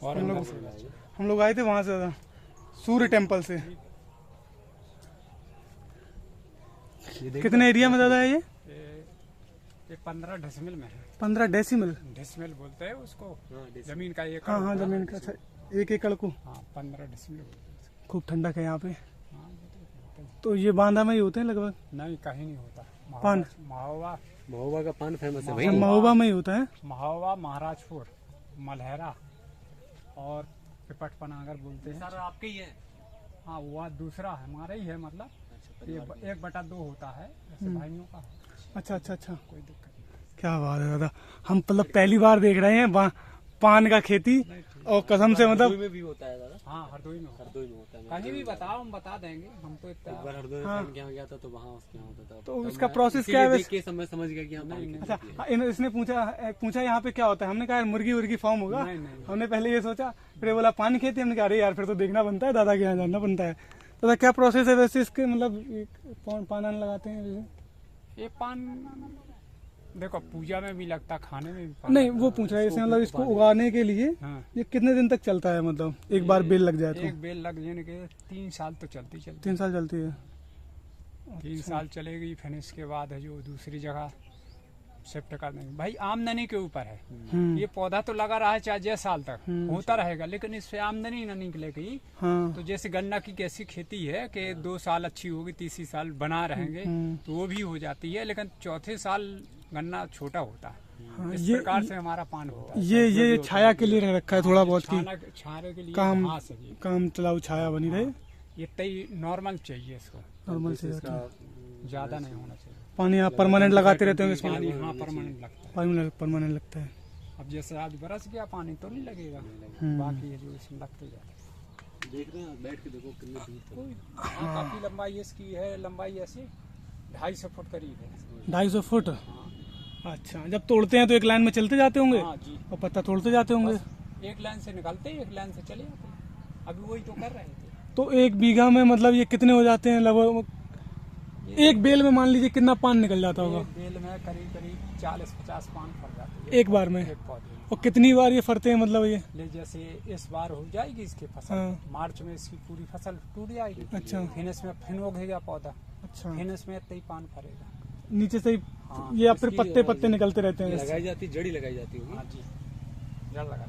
और हम लोग आए थे वहाँ से सूर्य टेम्पल से। कितने एरिया में दादा है ये 15 डेसिमल में है। 15 डेसिमल डेसिमल बोलते हैं उसको, जमीन का एक। हाँ जमीन का। अच्छा 1 एकड़ को। हाँ 15 डेसिमल बोलते हैं। खूब ठंडक है यहाँ पे। हाँ, तो ये बांधा में ही होते हैं लगभग? नहीं कहीं नहीं होता। पान महोबा का पान फेमस है भाई। महोबा में ही होता है। महोबा, महाराजपुर, मलहरा और पिपट पनागर बोलते हैं। सर आपके ही है? हाँ वो दूसरा हमारा ही है, मतलब ये 1/2 होता है ऐसे भाइयों का। अच्छा अच्छा अच्छा, कोई दिक्कत नहीं। क्या बात है दादा, हम मतलब पहली बार देख रहे हैं पान का खेती। और कसम से मतलब हरदोई में भी होता है दादा? हाँ हरदोई में होता है। हरदोई में होता है। कहीं भी बताओ हम बता देंगे। हम तो एक बार हरदोई में यहाँ गया था तो वहाँ उसके यहाँ होता था। तो उसका प्रोसेस क्या है? देख के समझ गया कि यहाँ अच्छा इसने पूछा यहाँ पे क्या होता है। हमने कहा मुर्गी उर्गी फार्म होगा। हमने पहले ये सोचा, फिर बोला पानी खेती। हमने कहा अरे यार फिर तो देखना बनता है, दादा के यहाँ जानना बनता है। दादा क्या प्रोसेस है वैसे इसके, मतलब पान लगाते हैं वैसे? ये पान देखो पूजा में भी लगता, खाने में भी पान नहीं वो पूछ रहा है जैसे मतलब इसको उगाने के लिए। हाँ। ये कितने दिन तक चलता है, मतलब एक बार बेल लग जाए तो? एक बेल लग जाने के 3 साल तो चलती 3 साल चलती है। 3 साल चलेगी, फिर इसके बाद है जो दूसरी जगह शिफ्ट कर देंगे। भाई आमदनी के ऊपर है। ये पौधा तो लगा रहा है चाहे 6 साल तक होता रहेगा, लेकिन इससे आमदनी ना निकलेगी। हाँ। तो जैसे गन्ना की कैसी खेती है कि 2 साल अच्छी होगी, तीसरी साल बना रहेंगे तो वो भी हो जाती है, लेकिन चौथे साल गन्ना छोटा होता है। हाँ, इस प्रकार से हमारा पान होता है। ये छाया के लिए रखा है थोड़ा बहुत की छाने के लिए काम चलाऊ छाया बनी रहे। ये तई नॉर्मल चाहिए इसको, नॉर्मल से ज्यादा नहीं होना चाहिए। पानी आप परमानेंट लगाते रहते होंगे इसमें? पानी हाँ परमानेंट लगता है। पानी परमानेंट लगता है। अब जैसे आज बरस गया पानी तो नहीं लगेगा, बाकी है जो इसमें लगते जाता है। देख रहे हैं, बैठ के देखो कितनी दूर तक। काफी लंबाई इसकी है, लंबाई ऐसी 250 फुट करीब है। 250 फुट? अच्छा, जब तोड़ते हैं तो एक लाइन में चलते जाते होंगे? हाँ जी। और पत्ता तोड़ते जाते होंगे? एक लाइन से निकलते, एक लाइन से चले जाते। अभी वही तो कर रहे थे। तो 1 बीघा में मतलब ये कितने हो जाते हैं लगभग? एक बेल में मान लीजिए कितना पान निकल जाता होगा? एक बेल में करीब 40-50 पान फर जाते हैं एक बार में? एक पौधे में। और कितनी बार ये फरते हैं मतलब ये? ले जैसे इस बार हो जाएगी इसकी फसल। हाँ। मार्च में इसकी पूरी फसल टूट जाएगी। अच्छा। फिर इसमें फिर उगेगा पौधा। अच्छा, फिर इसमें इतना ही पान फरेगा नीचे से ही। हाँ, ये फिर पत्ते पत्ते निकलते रहते हैं? लगाई जाती, जड़ी लगाई जाती होगी। हाँ जी, जड़ लगा।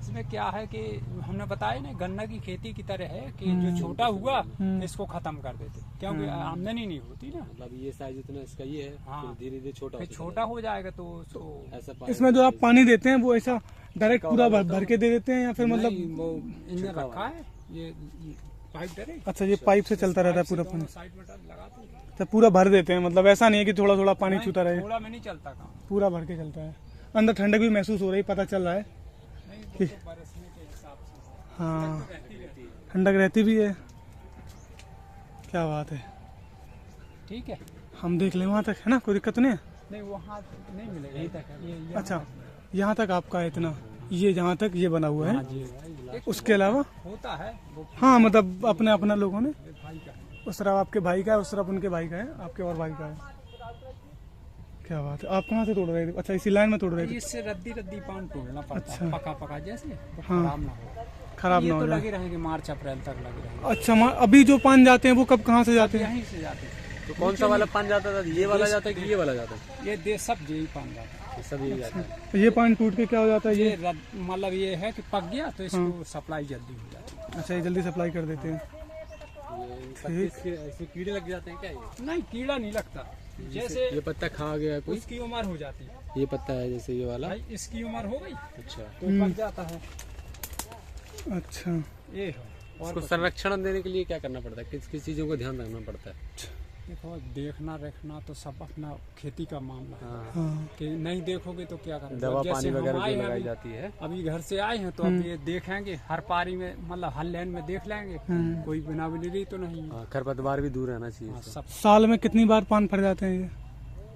इसमें क्या है कि हमने बताया ना गन्ना की खेती की तरह है कि जो छोटा हुआ इसको खत्म कर देते, क्योंकि आमदनी नहीं होती ना। मतलब ये साइज इतना इसका ये है, हाँ। धीरे धीरे छोटा हो जाएगा तो ऐसा। इसमें जो आप पानी देते हैं वो ऐसा डायरेक्ट पूरा भर के दे देते हैं या फिर मतलब? वो इनने रखा है ये पाइप डरे। अच्छा, ये पाइप से चलता रहता है पूरा पानी? साइड में लगाते हैं। तो पूरा भर देते हैं, मतलब ऐसा नहीं है कि थोड़ा थोड़ा पानी छूता रहे? थोड़ा में नहीं चलता काम, पूरा भर के चलता है। अंदर ठंडक भी महसूस हो रही, पता चल रहा है। नहीं तो बरसने के हिसाब से हाँ रहती है। ठंडक रहती भी है। क्या बात है। ठीक है, हम देख लें वहाँ तक, है ना? कोई दिक्कत नहीं है? नहीं वहाँ नहीं मिलेगा, यहीं तक है ये। अच्छा, यहाँ तक आपका है इतना? ये जहाँ तक ये बना हुआ है, उसके अलावा होता है वो हाँ मतलब अपने अपना लोगों ने। भाई का है। उस तरफ आपके भाई का है, उस तरफ उनके भाई का है, आपके और भाई का है। क्या बात है। आप कहाँ से तोड़ रहे थे? अच्छा, इसी लाइन में तोड़ रहे थे? इससे रद्दी पान तोड़ना पड़ता है, पका जैसे तो हाँ। खराब ना हो। खराब ना तो हो जाए। लगे रहेंगे मार्च अप्रैल तक लगे रहेंगे। अच्छा, अभी जो पान जाते हैं वो कब कहाँ से जाते हैं? यहीं से जाते हैं। तो कौन सा वाला पान जाता था? ये वाला जाता है कि ये वाला जाता है? ये सब यही पान जाता है। ये सब यही जाता है। ये पान टूट के क्या हो जाता है? ये मतलब ये है कि पक गया तो इसको सप्लाई जल्दी हो जाती है। अच्छा, ये जल्दी सप्लाई कर देते हैं। ऐसे कीड़े लग जाते हैं क्या? ये नहीं कीड़ा नहीं लगता, जैसे ये पत्ता खा गया कोई? उसकी उम्र हो जाती है। ये पत्ता है जैसे ये वाला। भाई इसकी उम्र हो गई अच्छा, तो पक जाता है। अच्छा, ये है। इसको संरक्षण देने के लिए क्या करना पड़ता है? किस किस चीजों को ध्यान रखना पड़ता है? देखो देखना रखना तो सब अपना खेती का मामला है। हाँ। कि नहीं देखोगे तो क्या करेंगे? दवा जैसे पानी हम वगैरह आए जो हैं लगाई अभी- जाती है। अभी घर से आए हैं तो अब ये देखेंगे हर पारी में, मतलब हर लाइन में देख लेंगे कोई बिना बिली तो नहीं है। खरपतवार भी दूर रहना चाहिए हाँ, इससे। सब साल में कितनी बार पान फर जाते हैं ये?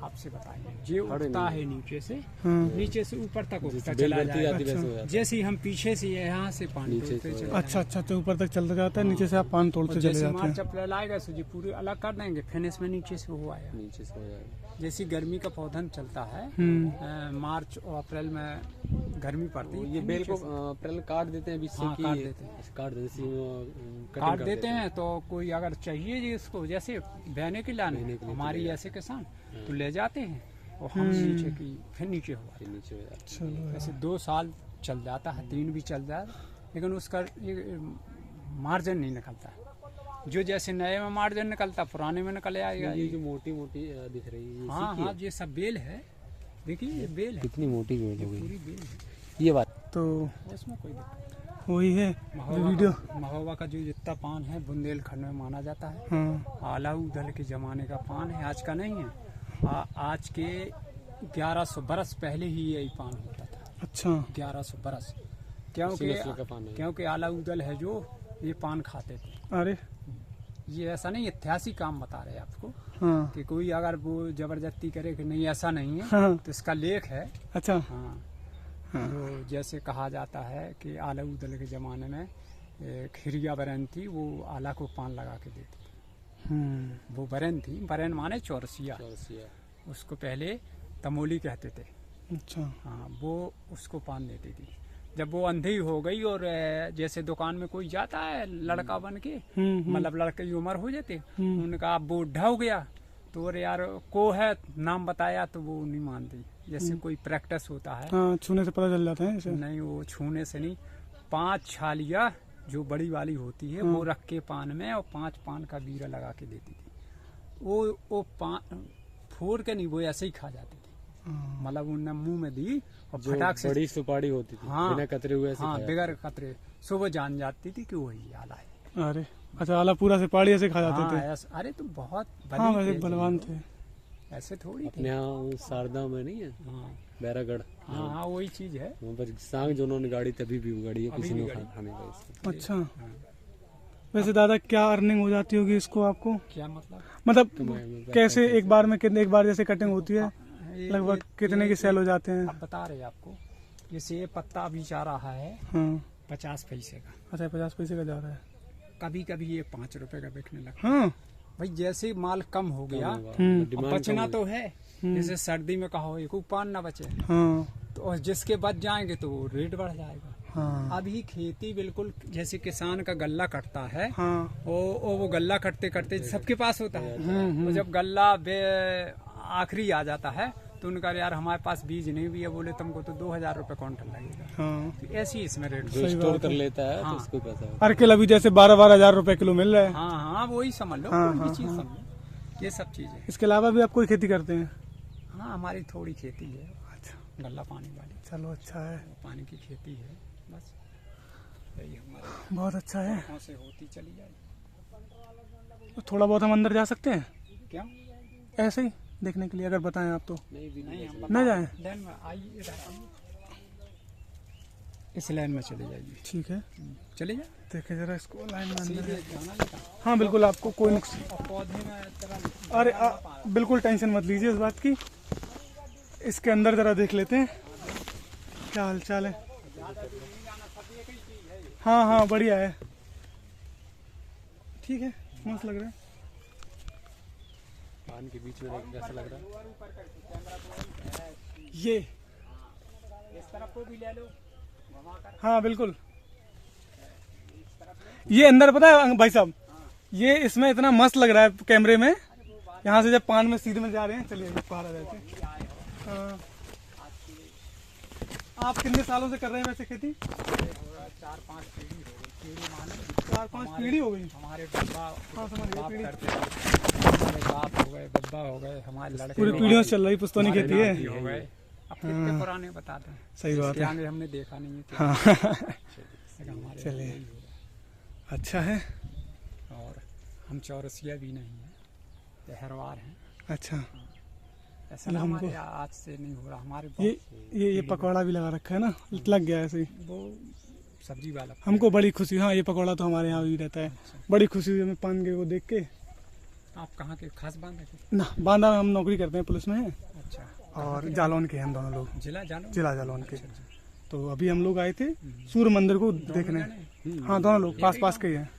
आपसे बताएंगे। ये उठता है नीचे से, हाँ। नीचे से ऊपर तक उठता बेल चला बढ़ती जाती जाएगा। वैसे हो जाता है। जैसे ही हम पीछे से यहाँ से पानी नीचे तोड़ते से चले अच्छा अच्छा, तो ऊपर तक चलता जाता है, नीचे से आप पान तोड़ते और चले जैसे जाते मार्च हैं। अप्रैल आएगा तो जी पूरी अलग कर देंगे, फिर इसमें नीचे से वो आया। नीचे से हो जाएगा। जैसे गर्मी का पौधन चलता है, मार्च और अप्रैल में गर्मी पड़ती है, ये बेल को अप्रैल काट देते हैं बीच से हाँ, कि काट देते हैं। काट देते हैं, कटिंग काट कर देते हैं। तो कोई अगर चाहिए जी इसको, जैसे बहने के लाने हमारी ऐसे किसान तो ले जाते हैं और हम नीचे की फिर नीचे हुआ। फिर नीचे हो जाता है। चलो ऐसे 2 साल चल जाता है, 3 भी चल जाता है, लेकिन उसका ये मार्जिन नहीं निकलता। जो जैसे नए में मार्जिन निकलता पुराने में निकल आएगा। ये जो मोटी मोटी दिख रही है, ये हाँ इसी की हाँ, ये सब बेल है, देखिए ये बेल है, कितनी मोटी बेल हो गई पूरी बेल है, ये बात। तो उसमें कोई दिक्कत वही है वीडियो। महोबा का जो जितना पान है बुंदेलखंड में माना जाता है। हाँ आलाऊ दल के जमाने का पान है, आज का नहीं है। आज के 1100 बरस पहले ही यही पान होता था। अच्छा 1100 बरस, उसी नस्ल का पान है। क्योंकि आलाऊ दल है जो ये पान खाते थे। अरे ये ऐसा नहीं, ऐतिहासिक काम बता रहे हैं आपको हाँ कि कोई अगर वो जबरदस्ती करे कि नहीं ऐसा नहीं है, हाँ तो इसका लेख है। अच्छा हाँ, जो जैसे कहा जाता है कि आलाऊ दल के ज़माने में खिरिया बरन थी, वो आला को पान लगा के देती थी। वो बरन थी, बरन माने चौरसिया, चौरसिया। उसको पहले तमोली कहते थे। अच्छा हाँ, वो उसको पान देती थी। जब वो अंधी हो गई और जैसे दुकान में कोई जाता है लड़का बन के, मतलब लड़के की उम्र हो जाती, उन्होंने कहा अब वो बुढ़ा हो गया, तो अरे यार को है नाम बताया तो वो नहीं मानती। जैसे कोई प्रैक्टिस होता है, हाँ, छूने से पता चल जाता है ऐसे। नहीं वो छूने से नहीं, 5 छालियाँ जो बड़ी वाली होती है वो रख के पान में और 5 पान का बीरा लगा के देती थी। वो पान फोड़ के नहीं, वो ऐसे ही खा जाती थी। मतलब उन्होंने मुंह में दी और जो फटाक से, बड़ी सुपारी होती थी, हाँ, बिना कतरे हुए ऐसे हाँ, खाया। बगैर कतरे सुबह जान जाती थी कि वही आला है। अरे अच्छा, आला पूरा से पाड़ी ऐसे खा जाते हाँ, थे। अरे तुम बहुत हाँ बली वैसे थे, बलवान थे। ऐसे थोड़ी अपने थे। यहाँ शारदा में नहीं है, हाँ बैरागढ़, हाँ हाँ, वही चीज है। वहाँ पर सांग जो उन्होंने गाड़ी तभी भी उगाड़ी है, अभी किसी भी ने गाड़ी। खाने का इससे। अच्छा वैसे दादा क्या अर्निंग हो जाती होगी इसको आपको? क्या मतलब? मतलब कैसे एक बार में कितने, एक बार जैसे कटिंग होती है लगभग कितने की सेल हो जाते हैं? अब बता रहे आपको, जैसे ये पत्ता अभी जा रहा है हाँ 50 पैसे का, अच्छा 50 पैसे का जा रहा है। कभी कभी ये 5 रुपए का बिकने लगता। हाँ भाई जैसे माल कम हो गया, हम्म। अब बचना तो है। जैसे सर्दी में कहो एक पान ना बचे, हाँ तो और जिसके बच जाएंगे तो वो रेट बढ़ जाएगा। हाँ अभी खेती बिल्कुल जैसे किसान का गल्ला कटता है, हाँ वो गल्ला कटते कटते सबके पास होता है। तो जब गल्ला आखिरी आ जाता है तो उनका यार हमारे पास बीज नहीं भी है, बोले तुमको तो 2000 रुपए क्विंटल लगेगा। हाँ। तो ऐसी इसमें रेट। जो स्टोर कर लेता है हाँ। तो उसको पैसा है। अर्किल अभी जैसे 12-12 हजार रुपए किलो मिल रहा है। हाँ हाँ, वही समझ लो, हाँ, कोई भी हाँ, चीज हाँ। समझ लो, ये सब चीजें। इसके अलावा भी आप कोई खेती करते हैं? हाँ, हमारी थोड़ी खेती है, अच्छा गल्ला पानी वाली, चलो अच्छा है, पानी की खेती है, बस यही हमारे बहुत अच्छा है। गाँव से होती चली जाए। तो थोड़ा बहुत हम अंदर जा सकते हैं क्या? ऐसे ही देखने के लिए, अगर बताएं आप तो? नहीं, हम न जाएं? लाइन में आइए, इस लाइन में चले जाइए। ठीक है, चले जाए, देखे जरा इसको लाइन में अंदर। सीधे जाना लेता। हाँ बिल्कुल, आपको कोई नुकसान। और पौधे में तरह अरे बिल्कुल टेंशन मत लीजिए इस बात की। इसके अंदर जरा देख लेते हैं क्या हालचाल है। हाँ हाँ बढ़िया है, ठीक है, मस्त लग रहा है। पान के बीच में देख कैसा लग रहा है। ये इस तरफ को भी ले लो, घुमाकर। हाँ बिल्कुल, ये अंदर पता है भाई साहब, ये इसमें इतना मस्त लग रहा है कैमरे में। यहाँ से जब पान में सीधे में जा रहे हैं, चलिए बाहर आ जाते हैं। हाँ। आप कितने सालों से कर रहे हैं वैसे खेती? 4-5 पीढ़ी हो गई, पीढ़ी माने 4-5 पीढ़ी हो गई। हमारे बब्बा हाँ समझ गए, बाप पीढ़ी। करते थे, हमारे बाप हो गए, बब्बा हो गए, हमारे लड़के पूरी हो पीढ़ियों गए, से चल रही पुश्तौनी हमारे खेती है। नाती हो गए। अब कितने पुराने बताते हैं, सही बात इसके है। आगे हमने देखा नहीं है तो हाँ हमारे चलिए। यही होगा। अच्छा है। और हम चौरसिया भी नहीं है, तेहरवार हैं। अच्छा, ऐसा ना हमारे आज से नहीं हो रहा, हमारे ये पकौड़ा भी लगा रखा है ना, लग गया ऐसे ही। वो सब्जी वाला हमको बड़ी खुशी, हाँ ये पकौड़ा तो हमारे यहाँ भी रहता है। बड़ी खुशी हुई हमें पान के को देख के। आप कहाँ के खास बांध के? ना बांदा में हम नौकरी करते हैं, पुलिस में है, अच्छा। और जालौन के हैं हम दोनों लोग, जिला जानो? जिला जालौन के। अच्छा, अच्छा। तो अभी हम लोग आए थे सूर्य मंदिर को देखने। हाँ दोनों लोग पास पास के ही हैं।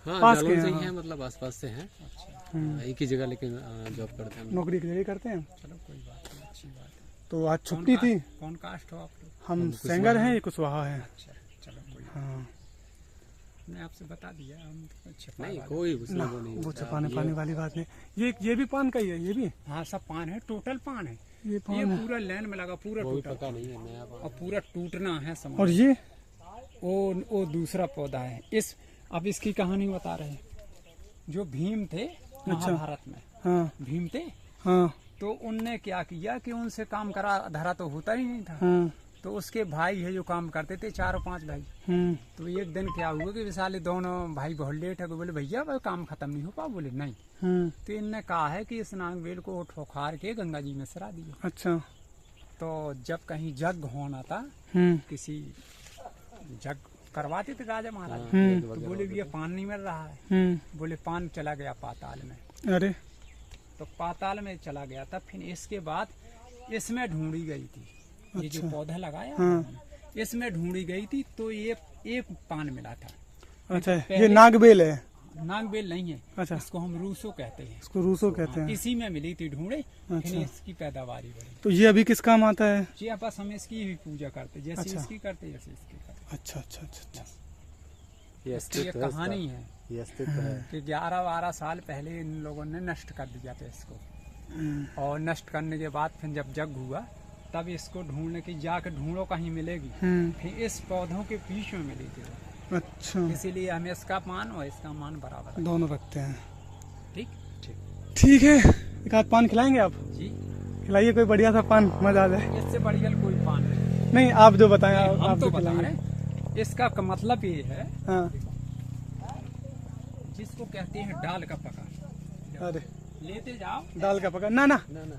हाँ पास जालौन के से हैं, ही है, मतलब आसपास से हैं। अच्छा, एक ही जगह लेकिन जॉब करते हैं हम। नौकरी की जगह करते हैं। चलो कोई बात नहीं, अच्छी बात है। तो आज छुट्टी थी। कौन कास्ट हो आप लोग? हम सेंगर हैं, ये कुशवाहा है। अच्छा, चलो कोई बात हाँ नहीं। मैं आपसे बता दिया, हम छिपा नहीं वाले। कोई उसमें ना वो नहीं वो होता। छुपाने ये- पाने वाली बात नहीं। ये भी पान का ही है, ये भी हाँ सब पान है, टोटल पान है। ये ये पान है। पूरा लाइन में लगा, पूरा वो भी टोटल पता नहीं है, नया और पूरा टूटना है समझ। और ये वो दूसरा पौधा है। इस अब इसकी कहानी बता रहे हैं। जो भीम थे महाभारत में, हाँ भीम थे, हाँ तो उनने क्या किया कि उनसे काम करा धरा तो होता ही नहीं था। हाँ तो उसके भाई है जो काम करते थे, 4 और 5 भाई। तो एक दिन क्या हुआ कि विशाले दोनों भाई बहुत लेट है, बोले भैया भाई काम खत्म नहीं हो पा, बोले नहीं। तो इनने कहा है कि इस नागबेल को ठोखार के गंगा जी में सरा दिया। अच्छा तो जब कहीं जग होना था, किसी जग करवाते थे राजा महाराज, तो बोले ये पान नहीं मिल रहा है, बोले पान चला गया पाताल में। अरे तो पाताल में चला गया था। फिर इसके बाद इसमें ढूंढी गई थी, ये जो पौधा लगाया इसमें ढूंढी गई थी, तो ये एक पान मिला था। अच्छा, ये नागबेल है? नागबेल नहीं है, अच्छा, इसको हम रूसो कहते हैं। इसको रूसो कहते हैं। इसी में मिली थी ढूंढे, अच्छा। फिर इसकी पैदावारी बढ़ी। तो ये अभी किस काम आता है? जी बस हम इसकी ही पूजा करते, जैसे अच्छा। इसकी करते जैसे इसकी करते। अच्छा अच्छा अच्छा। ये इसकी एक अस्तित्व है कहानी इसका। है ये अस्तित्व है। कि 11-12 साल पहले इन लोगों ने नष्ट कर दिया था इसको, और नष्ट करने के बाद फिर जब जग हुआ तब इसको ढूंढने की, जाके ढूंढो कहीं मिलेगी, फिर इस पौधों के बीच में मिली थी। अच्छा, इसीलिए हम इसका मान और इसका मान बराबर है। दोनों रखते हैं। ठीक ठीक है, एक आध पान खिलाएंगे आप? जी, खिलाइए कोई बढ़िया सा पान, मजा आ जाए। इससे बढ़िया कोई पान नहीं। नहीं आप जो बताएं, हम आप तो जो बता खिलाएंगे। रहे हैं, इसका मतलब ये है हाँ जिसको कहते हैं डाल का पका। अरे लेते जाओ, दाल का पका ना,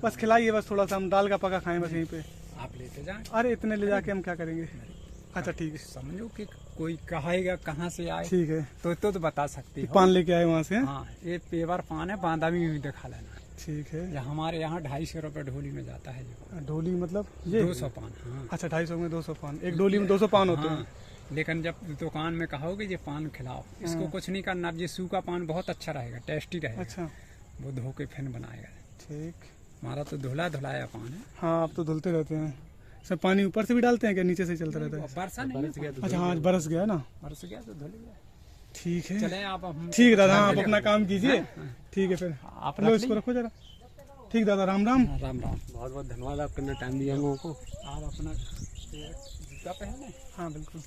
बस खिलाइए, बस थोड़ा सा हम दाल का पका खाएं बस यहीं पे। आप लेते जाए। अरे इतने ले जाके हम क्या करेंगे? अच्छा ठीक है, समझो कि कोई कहेगा कहाँ से आए, ठीक है। तो बता सकती हो। पान लेके आए वहाँ से? हाँ, ये पेवर पान है, बांदा में दिखा लेना। ठीक है। ये हमारे यहाँ 250 रुपए ढोली में जाता है जो। ढोली मतलब ये? 200 पान। हाँ, अच्छा, 250 में 200 पान, एक डोली में 200 पान होते हैं। हाँ, लेकिन जब दुकान में कहोगे ये पान खिलाओ, इसको कुछ नहीं करना। अब ये सूखा पान बहुत अच्छा रहेगा, टेस्टी रहेगा। अच्छा वो धो के फिर बनाएगा। ठीक। हमारा तो धुलाया पान है। हाँ आप तो धुलते रहते हैं। सब पानी ऊपर से भी डालते हैं क्या, नीचे से ही चलता रहता है? बरसा नहीं है, अच्छा हाँ, आज बरस गया ना। बरस गया तो धुल गया। ठीक है, चले आप, हम ठीक है दादा, हाँ आप अपना काम कीजिए। ठीक है, फिर आप लो रख इसको, रखो जरा। ठीक दादा, राम राम। राम राम। बहुत बहुत धन्यवाद आपने टाइम दिया हम लोगों को। आप अपना जूता पहन लें। हाँ बिल्कुल।